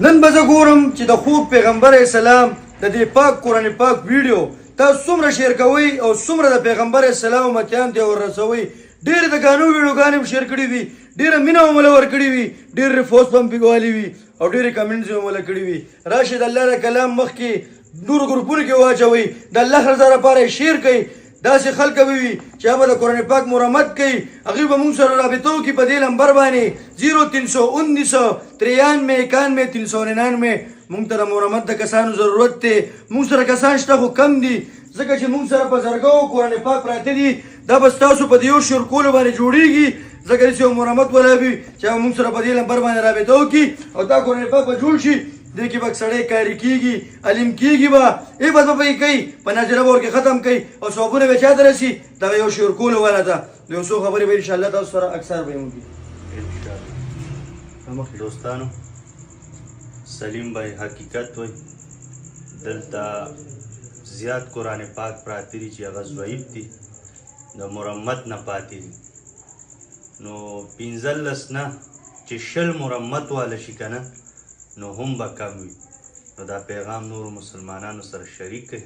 نن به زه ګورم چې د خوږ پیغمبر اسلام د دې پاک قرآن پاک ویډیو تاسو څومره شیر کوئ او څومره د پیغمبر اسلام امتیان ته ورسوئ. ډېر د ګانو ویډیوګانې هم شیر کړي وي، ډېره مینه هم وله ورکړي وي، ډېر ریپوسټ هم پکې والي وي او ډېرې کمنټس هم وله کړي وي. راشئ د الله د کلام مخکې نورو ګروپونو کې واچوئ، د الله رضا لپاره یې شیر کړئ. داسې خلک به وي چې هغه د قرآن پاک مرمت کوي، هغوی به موږ سره رابطه وکړي په دې نمبر باندې 0319 موږ ته د مرمت د کسانو ضرورت دی. موږ سره کسان شته خو کم دي، ځکه چې موږ سره په زرګو قرآن پاک پراته دي. دا به ستاسو په دې یو شیر کولو باندې جوړېږي، ځکه چې یو مرمت والا وي چې هغه موږ سره په دې نمبر باندې رابطه وکړي او دا قرآن پاک به جوړ شي. دې کې به سړی کاري کېږي، علم کېږي، به عبادت به یې کوي، په ناظره به ورکې ختم کوي او ثوابونه به چا ته رسي. دغه یو شعر کولو والا ده. د یو څو خبرې به انشاءالله تاسو سره اکثر به یې وکړي. دوستانو سلیم بھائی حقیقت وای دلته زیات قرآن پاک پراته دي چې هغه ضعیف دي، د مرمت نه پاتې دي. نو 15 نه چې 20 مرمت والا شي که نه نو هم به کم وي. نو دا پیغام نورو مسلمانانو سره شریک کړئ.